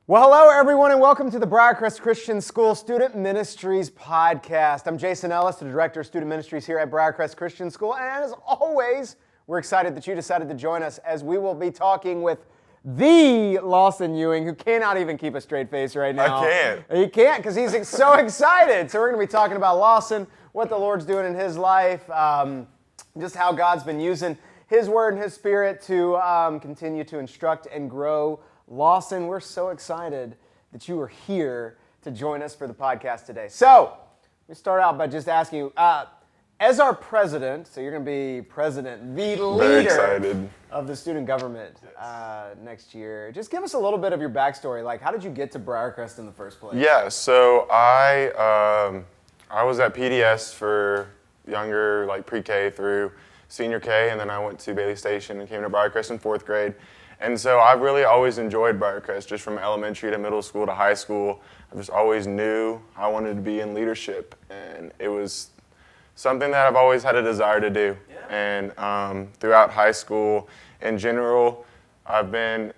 Well, hello, everyone, and welcome to the Briarcrest Christian School Student Ministries podcast. I'm Jason Ellis, the Director of Student Ministries here at Briarcrest Christian School, and as always, we're excited that you decided to join us as we will be talking with the Lawson Ewing, who cannot even keep a straight face right now. I can't. He can't because he's so excited. So we're going to be talking about Lawson, what the Lord's doing in his life, just how God's been using His Word and His Spirit to continue to instruct and grow Lawson. We're so excited that you are here to join us for the podcast today. So, we start out by just asking you, as our president, so you're going to be president, the leader of the student government next year. Just give us a little bit of your backstory. Like, how did you get to Briarcrest in the first place? Yeah, so I was at PDS for younger, like pre-K through senior K, and then I went to Bailey Station and came to Briarcrest in 4th grade. And so I've really always enjoyed Briarcrest, just from elementary to middle school to high school. I just always knew I wanted to be in leadership, and it was something that I've always had a desire to do. Yeah. And throughout high school, in general, I've been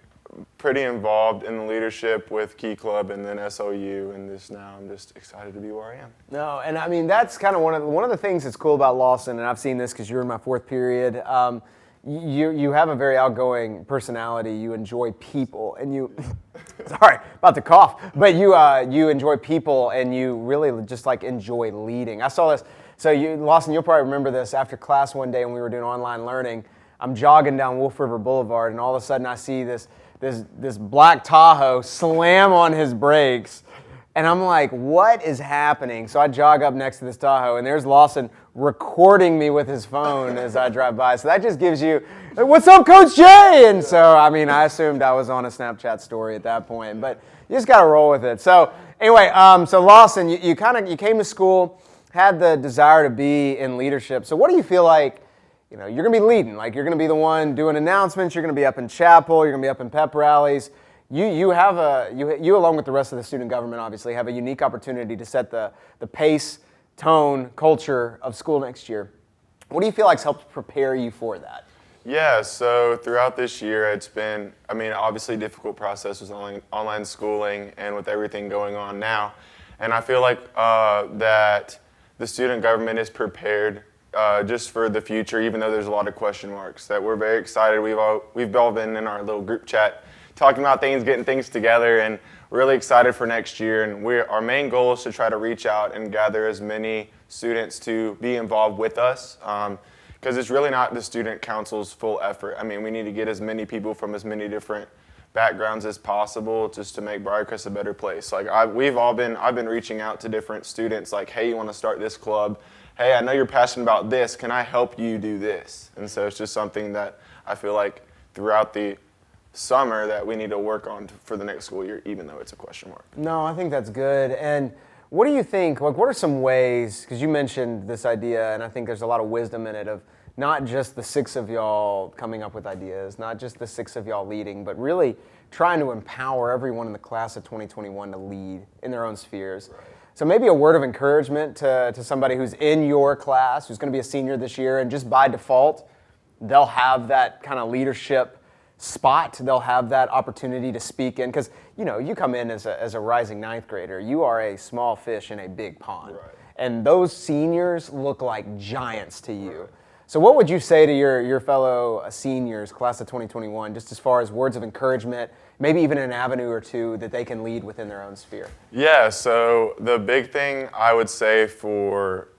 pretty involved in the leadership with Key Club and then SOU, and now I'm just excited to be where I am. No, and I mean, that's kind of one of the things that's cool about Lawson, and I've seen this because you're in my 4th period. You have a very outgoing personality. You enjoy people, and you sorry about the cough, but you enjoy people, and you really just like enjoy leading. I saw this. So Lawson, you'll probably remember this. After class one day when we were doing online learning, I'm jogging down Wolf River Boulevard, and all of a sudden I see this black Tahoe slam on his brakes. And I'm like, what is happening? So I jog up next to this Tahoe, and there's Lawson recording me with his phone as I drive by. So that just gives you, what's up, Coach Jay? And so, I mean, I assumed I was on a Snapchat story at that point, but you just got to roll with it. So anyway, so Lawson, you came to school, had the desire to be in leadership. So what do you feel like, you're going to be leading? Like, you're going to be the one doing announcements, you're going to be up in chapel, you're going to be up in pep rallies. You along with the rest of the student government, obviously, have a unique opportunity to set the pace, tone, culture of school next year. What do you feel like's helped prepare you for that? Yeah, so throughout this year, it's been, obviously difficult process with online schooling and with everything going on now. And I feel like that the student government is prepared just for the future, even though there's a lot of question marks. That we're very excited. We've all been in our little group chat talking about things, getting things together, and really excited for next year. And our main goal is to try to reach out and gather as many students to be involved with us, because it's really not the student council's full effort. We need to get as many people from as many different backgrounds as possible just to make Briarcrest a better place. Like I've been reaching out to different students, like, hey, you want to start this club? Hey, I know you're passionate about this. Can I help you do this? And so it's just something that I feel like throughout the summer that we need to work on for the next school year, even though it's a question mark. No, I think that's good. And what do you think, what are some ways, because you mentioned this idea, and I think there's a lot of wisdom in it, of not just the 6 of y'all coming up with ideas, not just the 6 of y'all leading, but really trying to empower everyone in the class of 2021 to lead in their own spheres. Right. So maybe a word of encouragement to somebody who's in your class, who's going to be a senior this year, and just by default, they'll have that kind of leadership spot. They'll have that opportunity to speak in, because you come in as a rising 9th grader. You are a small fish in a big pond, right. And those seniors look like giants to you. Right. So what would you say to your fellow seniors, class of 2021, just as far as words of encouragement, maybe even an avenue or two that they can lead within their own sphere? Yeah, so the big thing I would say for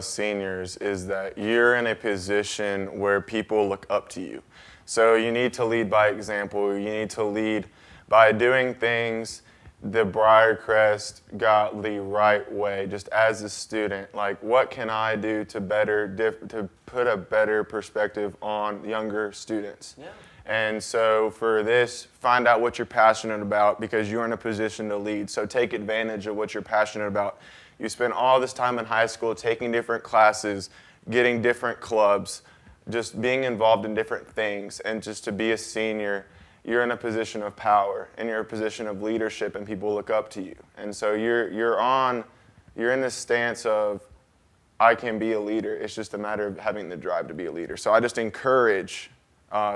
seniors is that you're in a position where people look up to you. So you need to lead by example. You need to lead by doing things the Briarcrest got the right way, just as a student. Like, what can I do to put a better perspective on younger students? Yeah. And so for this, find out what you're passionate about, because you're in a position to lead. So take advantage of what you're passionate about. You spend all this time in high school taking different classes, getting different clubs, just being involved in different things. And just to be a senior, you're in a position of power, and you're in a position of leadership, and people look up to you. And so you're in this stance of, I can be a leader. It's just a matter of having the drive to be a leader. So I just encourage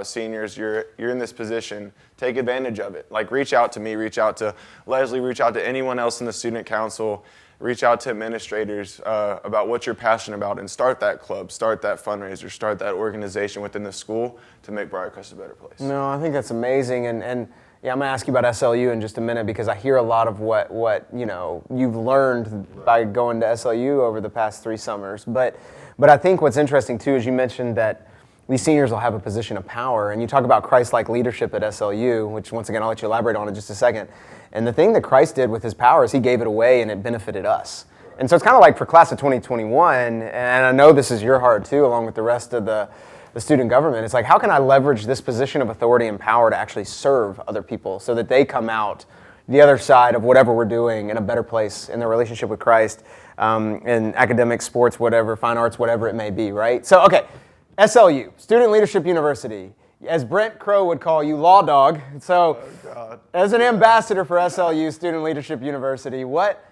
seniors, you're in this position. Take advantage of it. Like, reach out to me, reach out to Leslie, reach out to anyone else in the student council, reach out to administrators about what you're passionate about, and start that club, start that fundraiser, start that organization within the school to make Briarcrest a better place. No, I think that's amazing, and yeah, I'm gonna ask you about SLU in just a minute, because I hear a lot of what you've learned by going to SLU over the past 3 summers. But I think what's interesting too is you mentioned that these seniors will have a position of power, and you talk about Christ-like leadership at SLU, which once again I'll let you elaborate on in just a second. And the thing that Christ did with his power is he gave it away, and it benefited us. And so it's kind of like for class of 2021, and I know this is your heart too, along with the rest of the student government. It's like, how can I leverage this position of authority and power to actually serve other people so that they come out the other side of whatever we're doing in a better place in their relationship with Christ, in academics, sports, whatever, fine arts, whatever it may be, right? So, okay, SLU, Student Leadership University. As Brent Crow would call you, law dog. So, as an ambassador for SLU, Student Leadership University, what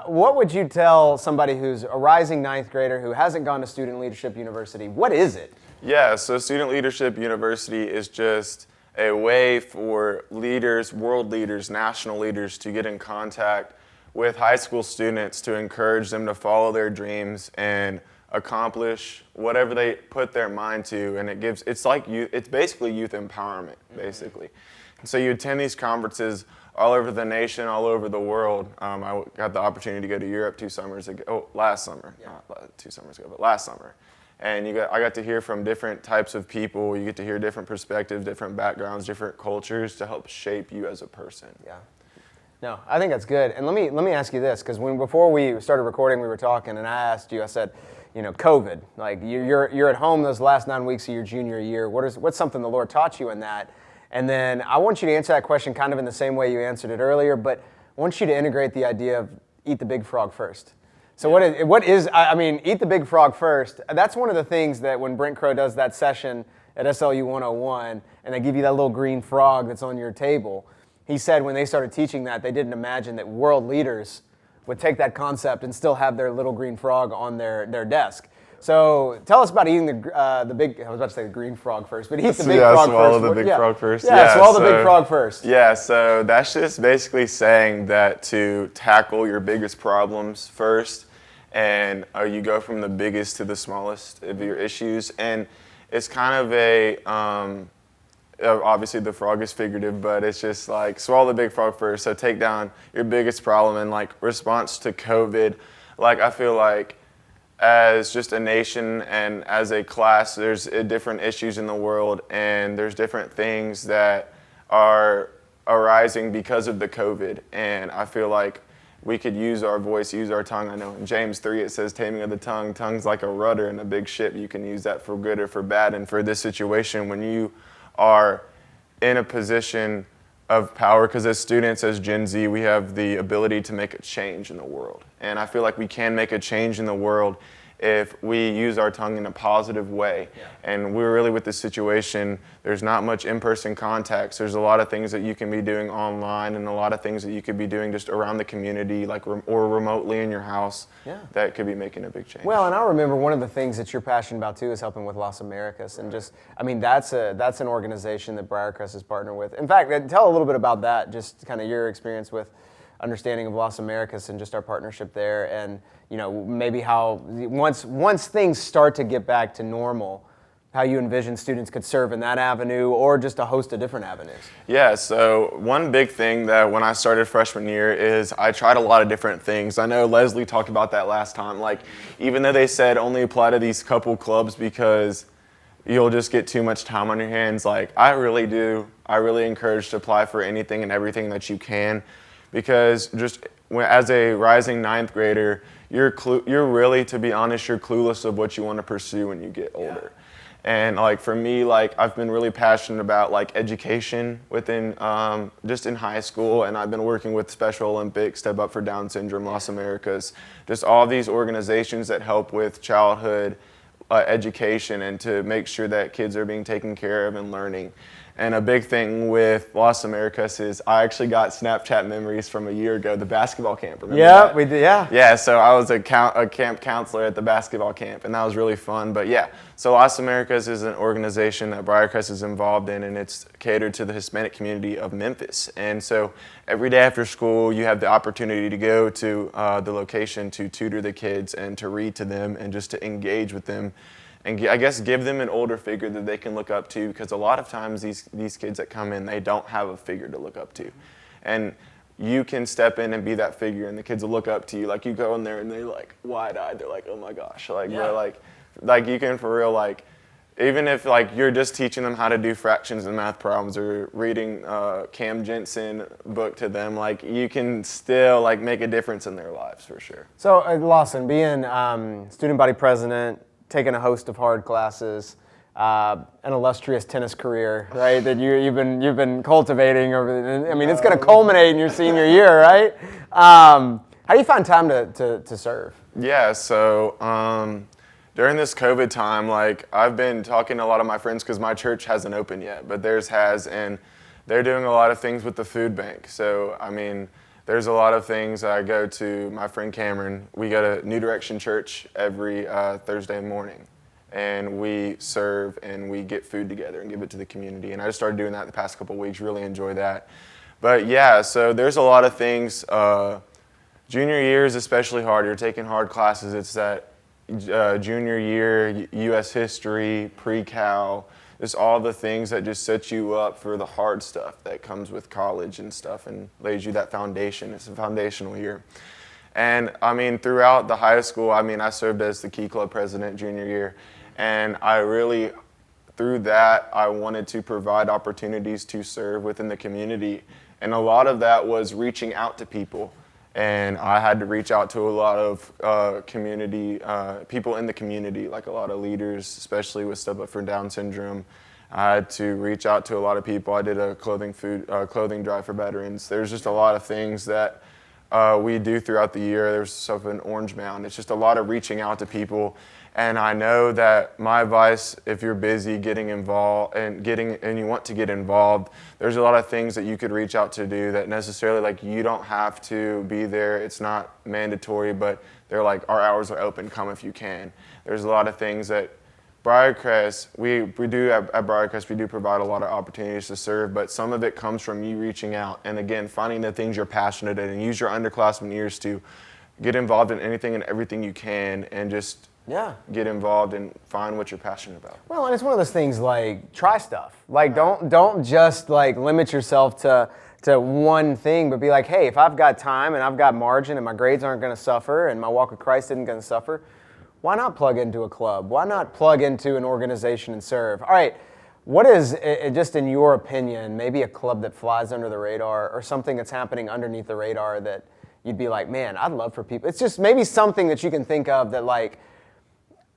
would you tell somebody who's a rising 9th grader who hasn't gone to Student Leadership University? What is it? Yeah, so Student Leadership University is just a way for leaders, world leaders, national leaders to get in contact with high school students to encourage them to follow their dreams and accomplish whatever they put their mind to. And it's basically youth empowerment, basically. And so you attend these conferences all over the nation, all over the world. I got the opportunity to go to Europe last summer, not 2 summers ago, but last summer. And I got to hear from different types of people. You get to hear different perspectives, different backgrounds, different cultures to help shape you as a person. Yeah. No, I think that's good. And let me ask you this, because before we started recording, we were talking, and I asked you, I said, COVID, like you're at home those last 9 weeks of your junior year. What's something the Lord taught you in that? And then I want you to answer that question kind of in the same way you answered it earlier, but I want you to integrate the idea of eat the big frog first. So what is eat the big frog first. That's one of the things that when Brent Crow does that session at SLU 101, and they give you that little green frog that's on your table, he said when they started teaching that, they didn't imagine that world leaders would take that concept and still have their little green frog on their desk. So tell us about eating the big, I was about to say the green frog first, but eat the big frog first. Swallow the big frog first. Yeah, swallow the big frog first. Yeah, so that's just basically saying that to tackle your biggest problems first, and you go from the biggest to the smallest of your issues. And it's kind of obviously the frog is figurative, but it's just like swallow the big frog first. So take down your biggest problem. And like response to COVID, like I feel like as just a nation and as a class, there's different issues in the world, and there's different things that are arising because of the COVID. And I feel like we could use our voice, use our tongue. I know in James 3 it says taming of the tongue. Tongue's like a rudder in a big ship. You can use that for good or for bad. And for this situation, when you are in a position of power, because as students, as Gen Z, we have the ability to make a change in the world. And I feel like we can make a change in the world if we use our tongue in a positive way. Yeah. And we're really with this situation, there's not much in-person contacts. There's a lot of things that you can be doing online, and a lot of things that you could be doing just around the community, like or remotely in your house, that could be making a big change. Well, and I remember one of the things that you're passionate about too is helping with Las Americas, and that's an organization that Briarcrest is partnered with. In fact, tell a little bit about that, just kind of your experience with understanding of Las Americas and just our partnership there, and maybe how once things start to get back to normal, how you envision students could serve in that avenue or just a host of different avenues. Yeah, so one big thing that when I started freshman year is I tried a lot of different things. I know Leslie talked about that last time. Like, even though they said only apply to these couple clubs because you'll just get too much time on your hands, like I really encourage to apply for anything and everything that you can, because just as a rising 9th grader, you're really, to be honest, you're clueless of what you want to pursue when you get older. And like for me, like I've been really passionate about like education within just in high school, and I've been working with Special Olympics, Step Up for Down Syndrome, Las Americas, just all these organizations that help with childhood education and to make sure that kids are being taken care of and learning. And a big thing with Los Americas is I actually got Snapchat memories from a year ago, the basketball camp. Remember that? We did, yeah. Yeah, so I was a camp counselor at the basketball camp, and that was really fun. But yeah, so Los Americas is an organization that Briarcrest is involved in, and it's catered to the Hispanic community of Memphis. And so every day after school, you have the opportunity to go to the location to tutor the kids and to read to them and just to engage with them. And I guess give them an older figure that they can look up to, because a lot of times these kids that come in, they don't have a figure to look up to. And you can step in and be that figure, and the kids will look up to you. Like, you go in there and they're like wide-eyed. They're like, oh my gosh. Like, yeah. like you can for real, like, even if like you're just teaching them how to do fractions and math problems, or reading Cam Jensen book to them, like, you can still like make a difference in their lives for sure. So Lawson, being student body president, taking a host of hard classes, an illustrious tennis career, right? That you've been cultivating over. I mean, it's going to culminate in your senior year, right? How do you find time to serve? Yeah, so during this COVID time, like, I've been talking to a lot of my friends, because my church hasn't opened yet, but theirs has, and they're doing a lot of things with the food bank. So I mean, there's a lot of things. I go to my friend Cameron. We go to New Direction Church every Thursday morning, and we serve and we get food together and give it to the community. And I just started doing that the past couple of weeks. Really enjoy that. But yeah, so there's a lot of things. Junior year is especially hard. You're taking hard classes. It's that junior year, U.S. history, pre-cal. Just all the things that just set you up for the hard stuff that comes with college and stuff, and lays you that foundation. It's a foundational year. And I mean, throughout the high school, I mean, I served as the Key Club president junior year, and I really, through that, I wanted to provide opportunities to serve within the community. And a lot of that was reaching out to people. And I had to reach out to a lot of community, people in the community, like a lot of leaders, especially with Step Up for Down syndrome. I had to reach out to a lot of people. I did a clothing drive for veterans. There's just a lot of things that we do throughout the year. There's stuff in Orange Mound. It's just a lot of reaching out to people. And I know that my advice, if you're busy getting involved and you want to get involved, there's a lot of things that you could reach out to do that necessarily, like, you don't have to be there. It's not mandatory, but they're like, our hours are open, come if you can. There's a lot of things that Briarcrest, we do at Briarcrest, we do provide a lot of opportunities to serve, but some of it comes from you reaching out and, again, finding the things you're passionate in, and use your underclassmen years to get involved in anything and everything you can, and just get involved and find what you're passionate about. Well, and it's one of those things, like, try stuff. Like, don't just like limit yourself to one thing, but be like, hey, if I've got time and I've got margin and my grades aren't going to suffer and my walk with Christ isn't going to suffer, why not plug into a club? Why not plug into an organization and serve? All right, what is, just in your opinion, maybe a club that flies under the radar, or something that's happening underneath the radar that you'd be like, man, I'd love for people. It's just maybe something that you can think of that, like,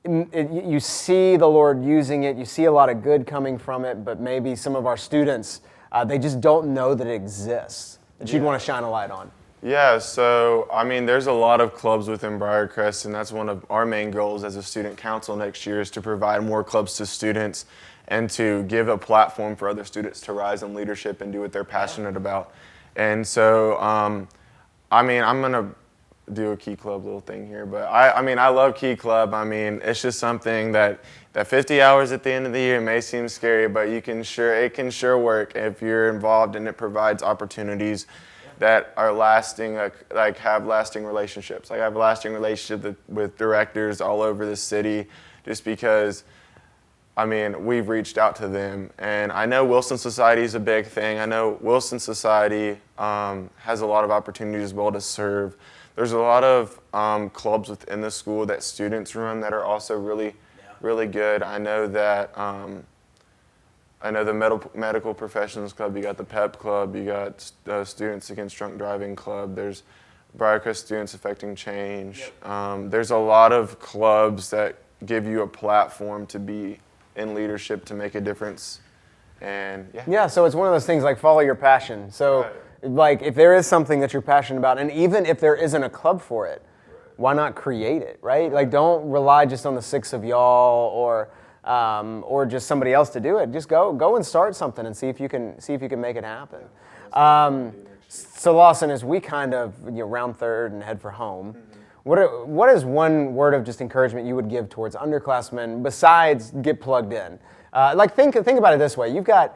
you see the Lord using it, you see a lot of good coming from it, but maybe some of our students, they just don't know that it exists, that you'd want to shine a light on. Yeah, so I mean, there's a lot of clubs within Briarcrest, and that's one of our main goals as a student council next year, is to provide more clubs to students and to give a platform for other students to rise in leadership and do what they're passionate about. And so, I mean, I'm going to do a Key Club little thing here, but I mean, I love Key Club. I mean, it's just something that 50 hours at the end of the year may seem scary, but it can sure work if you're involved, and it provides opportunities that are lasting, like have lasting relationships. Like, I have a lasting relationship with directors all over the city, just because, I mean, we've reached out to them. And I know Wilson Society is a big thing. I know Wilson Society has a lot of opportunities as well to serve. There's a lot of clubs within the school that students run that are also really, really good. I know that the Medical Professionals Club, you got the PEP Club, you got Students Against Drunk Driving Club, there's Briarcrest Students Affecting Change. There's a lot of clubs that give you a platform to be in leadership, to make a difference. And yeah, so it's one of those things, like, follow your passion. So like, if there is something that you're passionate about, and even if there isn't a club for it, why not create it, right? Like, don't rely just on the six of y'all, or or just somebody else to do it, just go and start something and see if you can make it happen. So Lawson, as we kind of round third and head for home, what is one word of just encouragement you would give towards underclassmen besides get plugged in? Think about it this way: you've got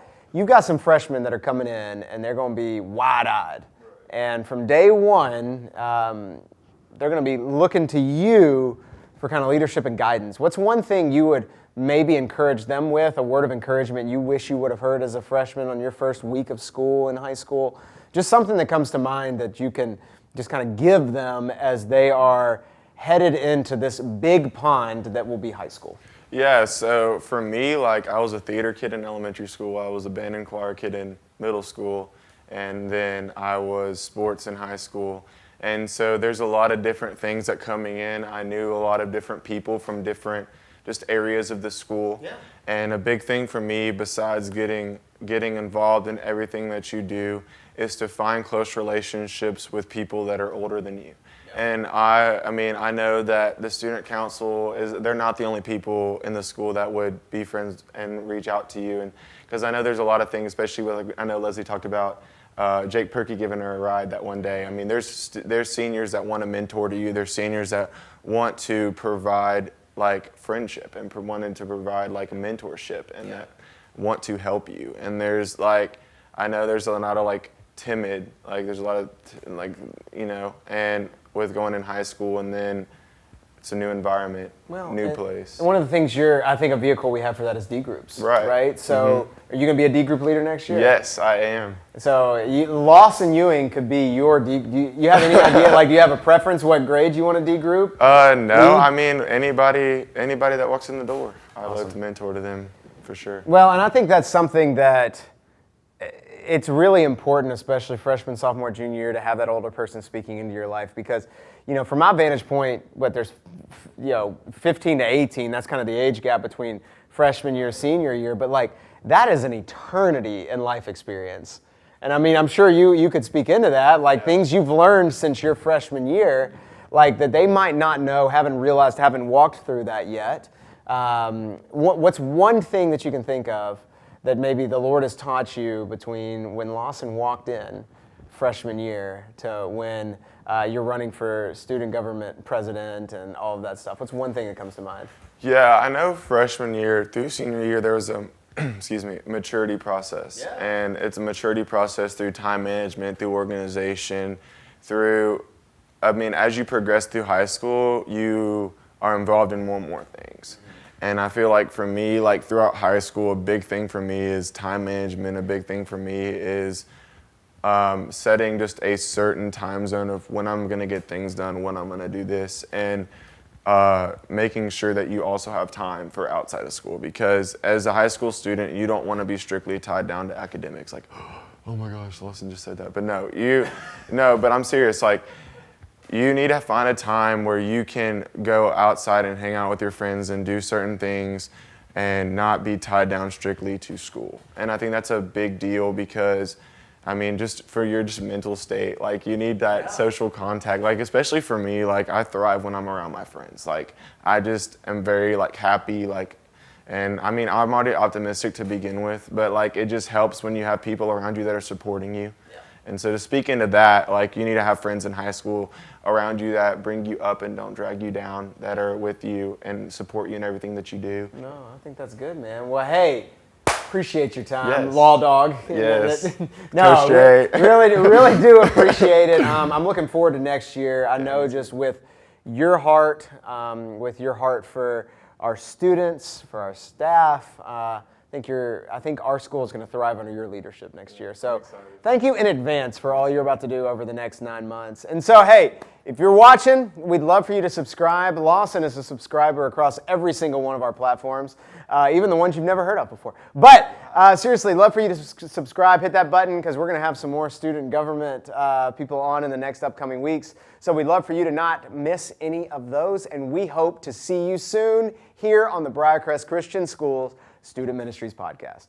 some freshmen that are coming in and they're going to be wide-eyed, and from day one, they're going to be looking to you for kind of leadership and guidance. What's one thing you would maybe encourage them with, a word of encouragement you wish you would have heard as a freshman on your first week of school in high school? Just something that comes to mind that you can just kind of give them as they are headed into this big pond that will be high school. Yeah, so for me, I was a theater kid in elementary school, I was a band and choir kid in middle school, and then I was sports in high school. And so there's a lot of different things that coming in. I knew a lot of different people from different just areas of the school. Yeah. And a big thing for me, besides getting involved in everything that you do, is to find close relationships with people that are older than you. Yeah. And I know that the student council they're not the only people in the school that would be friends and reach out to you. And because I know there's a lot of things, especially with, I know Leslie talked about Jake Perky giving her a ride that one day. I mean, there's seniors that want to mentor to you. There's seniors that want to provide friendship and wanting to provide a mentorship and that want to help you. And there's I know there's a lot of timid, there's a lot of and with going in high school and then it's a new environment, new place. And one of the things I think a vehicle we have for that is D groups. Right? So are you going to be a D group leader next year? Yes, I am. So Lawson Ewing could be your D. Do you have any idea? Do you have a preference what grade you want a D group? No. I mean, anybody that walks in the door, I would like to mentor to them for sure. Well, and I think that's something that it's really important, especially freshman, sophomore, junior year, to have that older person speaking into your life because, from my vantage point, there's 15 to 18, that's kind of the age gap between freshman year, senior year, but that is an eternity in life experience. And I mean, I'm sure you could speak into that, things you've learned since your freshman year, that they might not know, haven't realized, haven't walked through that yet. What's one thing that you can think of that maybe the Lord has taught you between when Lawson walked in freshman year to when you're running for student government president and all of that stuff? What's one thing that comes to mind? Yeah, I know freshman year through senior year there was a maturity process. Yeah. And it's a maturity process through time management, through organization, as you progress through high school, you are involved in more and more things. And I feel for me, throughout high school, a big thing for me is time management. A big thing for me is setting just a certain time zone of when I'm going to get things done, when I'm going to do this, and making sure that you also have time for outside of school. Because as a high school student, you don't want to be strictly tied down to academics. Oh my gosh, Lawson just said that. But but I'm serious. You need to find a time where you can go outside and hang out with your friends and do certain things and not be tied down strictly to school. And I think that's a big deal because, just for your mental state, you need that social contact. Especially for me, I thrive when I'm around my friends. I just am very, happy, and I'm already optimistic to begin with, but it just helps when you have people around you that are supporting you. Yeah. And so to speak into that, you need to have friends in high school around you that bring you up and don't drag you down, that are with you and support you in everything that you do. No, I think that's good, man. Well, hey, appreciate your time, yes. Law Dog. Yes. No, really do appreciate it. I'm looking forward to next year. I know just with your heart for our students, for our staff, I think our school is going to thrive under your leadership next year. So thank you in advance for all you're about to do over the next 9 months. And so, hey, if you're watching, we'd love for you to subscribe. Lawson is a subscriber across every single one of our platforms, even the ones you've never heard of before. But seriously, love for you to subscribe. Hit that button because we're going to have some more student government people on in the next upcoming weeks. So we'd love for you to not miss any of those. And we hope to see you soon here on the Briarcrest Christian Schools Student Ministries Podcast.